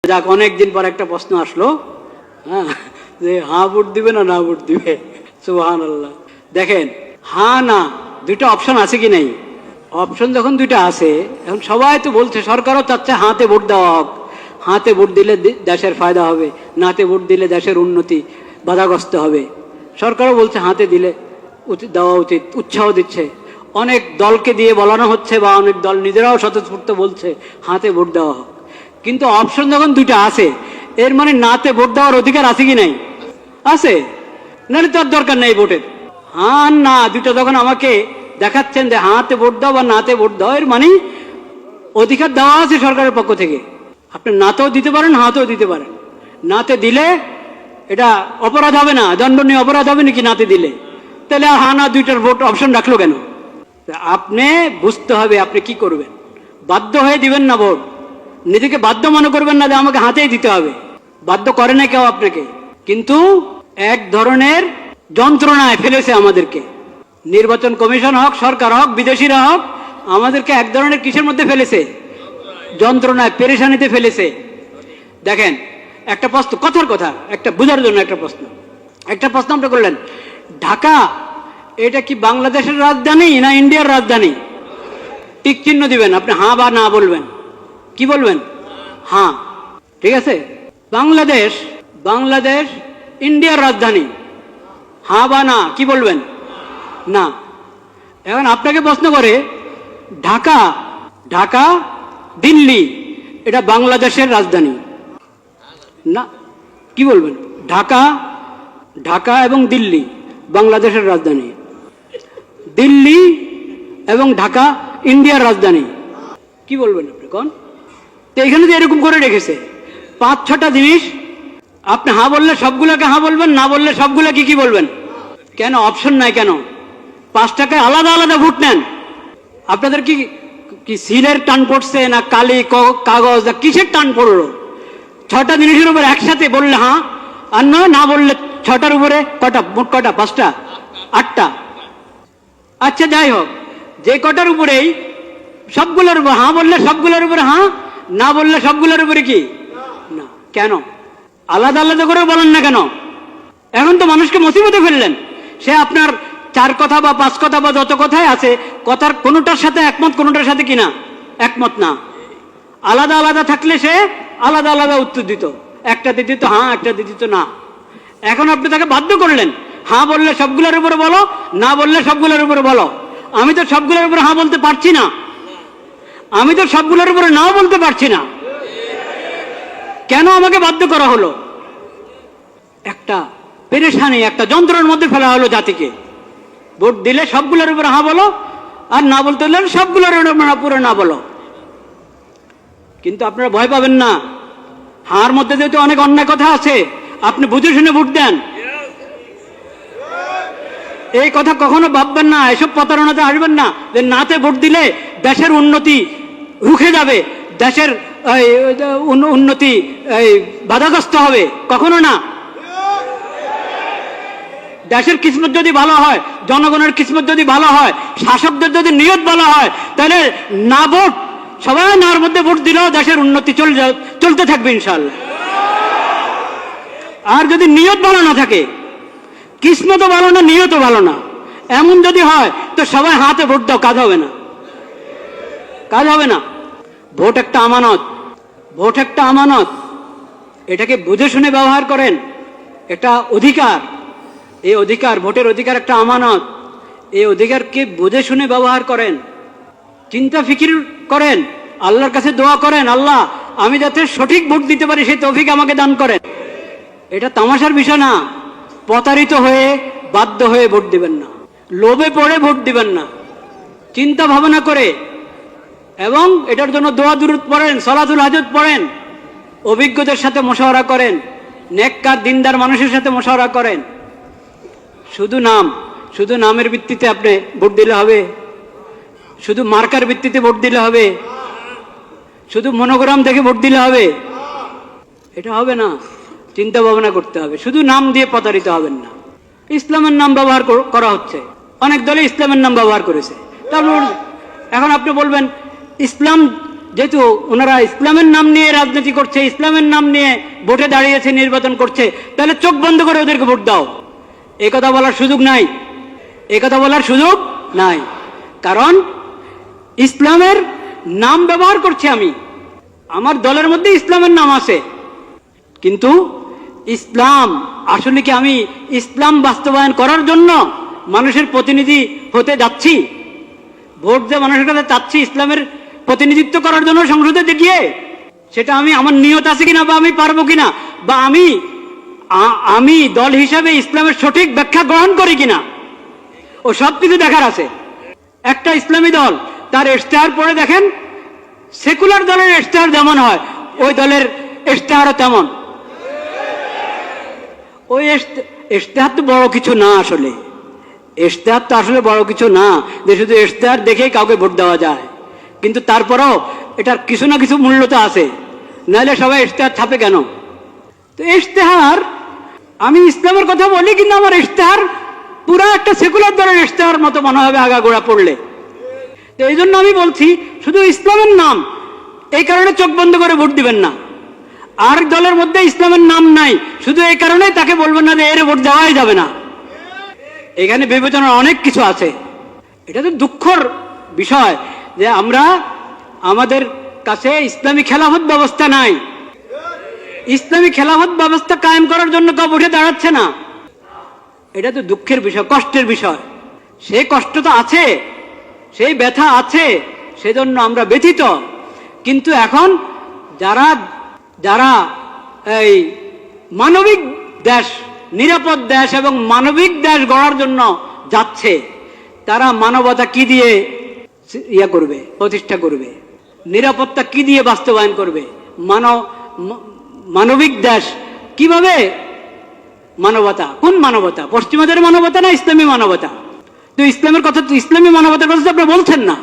যাক, অনেকদিন পর একটা প্রশ্ন আসলো, হ্যাঁ, যে হ্যাঁ ভোট দিবে না না ভোট দিবে। সুবহানাল্লাহ। দেখেন, হ্যাঁ না দুইটা অপশন আছে কি নাই? অপশন যখন দুইটা আছে, এখন সবাই তো বলছে, সরকারও চাচ্ছে হাতে ভোট দেওয়া হোক, হাতে ভোট দিলে দেশের ফায়দা হবে, নাতে ভোট দিলে দেশের উন্নতি বাধাগ্রস্ত হবে। সরকারও বলছে হাতে দিলে দেওয়া উচিত, উৎসাহ দিচ্ছে। অনেক দলকে দিয়ে বলানো হচ্ছে, বা অনেক দল নিজেরাও স্বতঃস্ফূর্ত বলছে হাতে ভোট দেওয়া হোক। কিন্তু অপশন যখন দুইটা আছে, এর মানে নাতে ভোট দেওয়ার অধিকার আছে কি নাই? আছে, নাহলে তার দরকার নেই ভোটের। হ্যাঁ না দুইটা যখন আমাকে দেখাচ্ছেন যে হাতে ভোট দাও বা নাতে ভোট দাও, এর মানে অধিকার দেওয়া আছে সরকারের পক্ষ থেকে। আপনি নাতেও দিতে পারেন, হাতেও দিতে পারেন। নাতে দিলে এটা অপরাধ হবে না, দণ্ডনীয় অপরাধ হবে নাকি নাতে দিলে? তাহলে হা না দুইটার ভোট অপশন রাখলো কেন? আপনি বুঝতে হবে আপনি কি করবেন। বাধ্য হয়ে দিবেন না ভোট, নিজেকে বাধ্য মনে করবেন না যে আমাকে হাতেই দিতে হবে। বাধ্য করে না কেউ আপনাকে, কিন্তু এক ধরনের যন্ত্রণায় ফেলেছে আমাদেরকে। নির্বাচন কমিশন হোক, সরকার হোক, বিদেশিরা হোক, আমাদেরকে এক ধরনের কিসের মধ্যে ফেলেছে? যন্ত্রণায়, পেরেশানিতে ফেলেছে। দেখেন, একটা প্রশ্ন, কথার কথা, একটা বোঝার জন্য একটা প্রশ্ন আপনি করলেন, ঢাকা এটা কি বাংলাদেশের রাজধানী না ইন্ডিয়ার রাজধানী? টিক চিহ্ন দিবেন, আপনি হ্যাঁ বা না বলবেন। কি বলবেন? হ্যাঁ, ঠিক আছে। বাংলাদেশ ইন্ডিয়ার রাজধানী, হ্যাঁ বা না কি বলবেন? না। এখন আপনাকে প্রশ্ন করে, ঢাকা দিল্লি এটা বাংলাদেশের রাজধানী না, কি বলবেন? ঢাকা এবং দিল্লি বাংলাদেশের রাজধানী, দিল্লি এবং ঢাকা ইন্ডিয়ার রাজধানী, কি বলবেন আপনি কোন? তো এখানে তো এরকম করে রেখেছে 5-6টা জিনিস। আপনি হ্যাঁ বললে সবগুলোকে হ্যাঁ বলবেন, না বললে সবগুলোকে কি বলবেন? কেন অপশন নাই কেন? 5 টাকায় আলাদা আলাদা ভোট নেন। আপনাদের কি সিলের টান পড়ছে না কালি কাগজ না কিসের টান পড়লো? 6টা জিনিসের উপর একসাথে বললে হ্যাঁ, আর না বললে 6টার উপরে কটা? মোট কটা? 5টা, 8টা। আচ্ছা যাই হোক, যে কটার উপরেই সবগুলোর উপর হ্যাঁ বললে সবগুলোর উপরে হ্যাঁ, না বললে সবগুলোর উপরে কি না। কেন আলাদা আলাদা করে বলেন না কেন? এখন তো মানুষকে মুসিবতে ফেললেন। সে আপনার 4 কথা বা 5 কথা বা যত কথাই আছে, কথার কোনোটার সাথে একমত, কোনোটার সাথে কিনা একমত না। আলাদা আলাদা থাকলে সে আলাদা আলাদা উত্তর দিত, একটাতে দিত হ্যাঁ, একটাতে দিত না। এখন আপনি তাকে বাধ্য করলেন, হ্যাঁ বললে সবগুলোর উপরে বলো, না বললে সবগুলোর উপরে বলো। আমি তো সবগুলোর উপরে হ্যাঁ বলতে পারছি না, আমি তো সবগুলোর উপরে নাও বলতে পারছি না। কেন আমাকে বাধ্য করা হলো? একটা পেরেশানি, একটা যন্ত্রের মধ্যে ফেলা হলো জাতিকে। ভোট দিলে সবগুলোর উপরে হ্যাঁ বলো, আর না বলতে হলে সবগুলোর উপরে না বলো। কিন্তু আপনারা ভয় পাবেন না, হার মধ্যে যেহেতু অনেক অন্যায় কথা আছে, আপনি বুঝে শুনে ভোট দেন। এই কথা কখনো ভাববেন না, এসব প্রতারণাতে আসবেন না যে নাতে ভোট দিলে দেশের উন্নতি রুখে যাবে, দেশের উন্নতি বাধাগ্রস্ত হবে, কখনো না। দেশের কিসমত যদি ভালো হয়, জনগণের কিসমত যদি ভালো হয়, শাসকদের যদি নিয়ত ভালো হয়, তাহলে না ভোট, সবাই নার মধ্যে ভোট দিলেও দেশের উন্নতি চলতে থাকবে ইনশাআল্লাহ। আর যদি নিয়ত ভালো না থাকে, কিসমতও ভালো না, নিয়তও ভালো না, এমন যদি হয়, তো সবাই হাতে ভোট দাও, কাজ হবে না, কাজ হবে না। ভোট একটা আমানত, ভোট একটা আমানত, এটাকে বুঝে শুনে ব্যবহার করেন। এটা অধিকার, এই অধিকার, ভোটের অধিকার একটা আমানত। এই অধিকারকে বুঝে শুনে ব্যবহার করেন, চিন্তা ফিকির করেন, আল্লাহর কাছে দোয়া করেন, আল্লাহ আমি যাতে সঠিক ভোট দিতে পারি সেই তৌফিক আমাকে দান করেন। এটা তামাশার বিষয় না। প্রতারিত হয়ে, বাধ্য হয়ে ভোট দিবেন না, লোভে পড়ে ভোট দিবেন না, চিন্তা ভাবনা করে, এবং এটার জন্য দোয়া দুরূদ পড়েন, সালাতুল হাজত পড়েন, অভিজ্ঞদের সাথে মশওয়ারা করেন, নেককার দিনদার মানুষের সাথে মশওয়ারা করেন। শুধু নামের ভিত্তিতে আপনি ভোট দিলে হবে, শুধু মার্কার ভিত্তিতে ভোট দিলে হবে, শুধু মনোগ্রাম দেখে ভোট দিলে হবে, এটা হবে না। চিন্তা ভাবনা করতে হবে, শুধু নাম দিয়ে প্রতারিত হবেন না। ইসলামের নাম ব্যবহার করা হচ্ছে, অনেক দলে ইসলামের নাম ব্যবহার করেছে। তারপর এখন আপনি বলবেন ইসলাম যেহেতু ওনারা ইসলামের নাম নিয়ে রাজনীতি করছে, ইসলামের নাম নিয়ে ভোটে দাঁড়িয়েছে, নির্বাচন করছে, তাহলে চোখ বন্ধ করে ওদেরকে ভোট দাও। এই কথা বলার সুযোগ নাই, এই কথা বলার সুযোগ নাই। কারণ ইসলামের নাম ব্যবহার করছি আমি, আমার দলের মধ্যে ইসলামের নাম আছে, কিন্তু ইসলাম আসলে কি আমি ইসলাম বাস্তবায়ন করার জন্য মানুষের প্রতিনিধি হতে যাচ্ছি? ভোট যে মানুষের কাছে চাচ্ছি ইসলামের প্রতিনিধিত্ব করার জন্য সংসদে গিয়ে, সেটা আমি আমার নিয়ত আছে কিনা, বা আমি পারবো কিনা, বা আমি দল হিসাবে ইসলামের সঠিক ব্যাখ্যা গ্রহণ করি কিনা, ও সব কিছু দেখার আছে। একটা ইসলামী দল তার ইশতেহার পড়ে দেখেন, সেকুলার দলের ইশতেহার যেমন হয় ওই দলের ইশতেহারও তেমন। ওই ইশতেহার তো বড় কিছু না, আসলে ইশতেহার তো আসলে বড় কিছু না যে শুধু ইশতেহার দেখেই কাউকে ভোট দেওয়া যায়। কিন্তু তারপরও এটার কিছু না কিছু মূল্য তো আছে, নাহলে সবাই ইশতেহার ছাপে কেন? তো ইশতেহার, আমি ইসলামের কথা বলি কিন্তু আমার ইশতেহার পুরা একটা সেকুলার দলের ইশতেহার মতো মনে হবে আগাগোড়া পড়লে। তো এই জন্য আমি বলছি শুধু ইসলামের নাম, এই কারণে চোখ বন্ধ করে ভোট দিবেন না। আর দলের মধ্যে ইসলামের নাম নাই, শুধু এই কারণে তাকে বলবেন না যে এর ভোট দেওয়াই যাবে না। এখানে বিবেচনার অনেক কিছু আছে। এটা তো দুঃখর বিষয় যে আমাদের কাছে ইসলামী খেলাফত ব্যবস্থা নাই। ইসলামী খেলাফত ব্যবস্থা কায়েম করার জন্য কেউ উঠে দাঁড়াচ্ছে না। এটা তো দুঃখের বিষয়, কষ্টের বিষয়। সেই কষ্ট তো আছে, সেই ব্যথা আছে, সেজন্য আমরা ব্যথিত। কিন্তু এখন যারা এই মানবিক দেশ, নিরাপদ দেশ এবং মানবিক দেশ গড়ার জন্য যাচ্ছে, তারা মানবতা কি দিয়ে করবে, প্রতিষ্ঠা করবে? নিরাপত্তা কি দিয়ে বাস্তবায়ন করবে? মানবিক দেশ কিভাবে? মানবতা, কোন মানবতা? পশ্চিমাদের মানবতা না ইসলামী মানবতা? তো ইসলামের কথা, তো ইসলামী মানবতার কথা আপনি বলছেন না,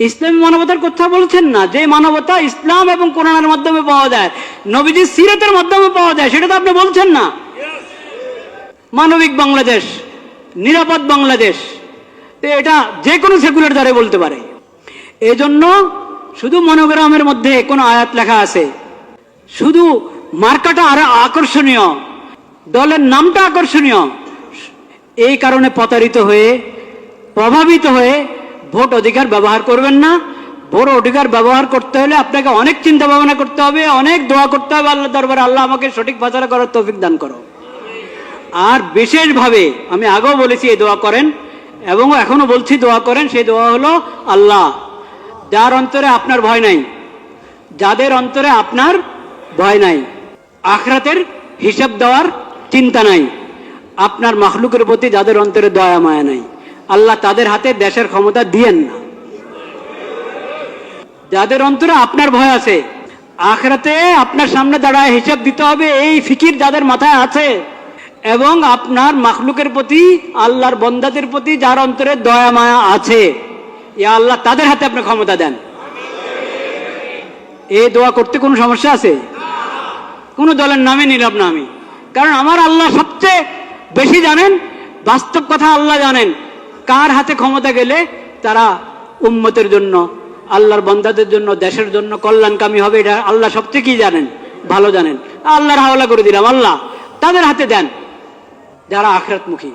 ইসলামী মানবতার কথা বলছেন না। যে মানবতা ইসলাম এবং কোরআনের মাধ্যমে পাওয়া যায়, নবীজির সিরাতের মাধ্যমে পাওয়া যায়, সেটা তো আপনি বলছেন না। মানবিক বাংলাদেশ, নিরাপদ বাংলাদেশ, তো এটা যে কোনো সেকুলার দ্বারা বলতে পারে। এজন্য শুধু মনোগ্রামের মধ্যে কোনো আয়াত লেখা আছে, শুধু মার্কাটা আরো আকর্ষণীয়, দলের নামটা আকর্ষণীয়, এই কারণে প্রতারিত হয়ে, প্রভাবিত হয়ে ভোট অধিকার ব্যবহার করবেন না। ভোট অধিকার ব্যবহার করতে হলে আপনাকে অনেক চিন্তা ভাবনা করতে হবে, অনেক দোয়া করতে হবে আল্লাহ দরবারে, আল্লাহ আমাকে সঠিক ফায়সালা করার তৌফিক দান করো। আর বিশেষভাবে আমি আগেও বলেছি এই দোয়া করেন, এবং এখনো বলছি দোয়া করেন। সেই দোয়া হলো, আল্লাহ, যার অন্তরে আপনার ভয় নাই, যাদের অন্তরে আপনার ভয় নাই, আখিরাতের হিসাব দেওয়ার চিন্তা নাই, আপনার মাখলুকের প্রতি যাদের অন্তরে দয়া মায়া নাই, আল্লাহ তাদের হাতে দেশের ক্ষমতা দিয়েন না। যাদের অন্তরে আপনার ভয় আছে, আখিরাতে আপনার সামনে দাঁড়ায় হিসাব দিতে হবে, এই ফিকির যাদের মাথায় আছে, এবং আপনার মাখলুকের প্রতি, আল্লাহর বন্দাদের প্রতি যার অন্তরে দয়া মায়া আছে, ইয়া আল্লাহ তাদের হাতে আপনি ক্ষমতা দেন। এই দোয়া করতে কোনো সমস্যা আছে? কোনো দলের নামে নিলাম না আমি, কারণ আমার আল্লাহ সবচেয়ে বেশি জানেন, বাস্তব কথা আল্লাহ জানেন কার হাতে ক্ষমতা গেলে তারা উম্মতের জন্য, আল্লাহর বন্দাদের জন্য, দেশের জন্য কল্যাণকামী হবে। এটা আল্লাহ সবচেয়ে কি জানেন, ভালো জানেন। আল্লাহর হাওলা করে দিলাম, আল্লাহ তাদের হাতে দেন যারা আখিরাতমুখী,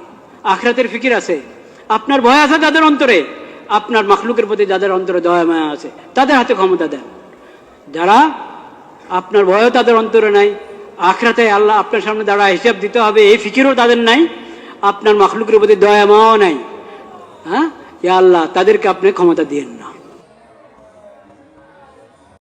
আখিরাতের ফিকির আছে, আপনার ভয় আছে যাদের অন্তরে, আপনার মাখলুকের প্রতি যাদের অন্তরে দয়া মায়া আছে, তাদের হাতে ক্ষমতা দেন। যারা আপনার ভয়ও তাদের অন্তরে নাই, আখিরাতে আল্লাহ আপনার সামনে দাঁড়ায় হিসাব দিতে হবে এই ফিকিরও তাদের নাই, আপনার মাখলুকের প্রতি দয়া মায়াও নাই, হ্যাঁ, ইয়া আল্লাহ তাদেরকে আপনি ক্ষমতা দিয়েন না।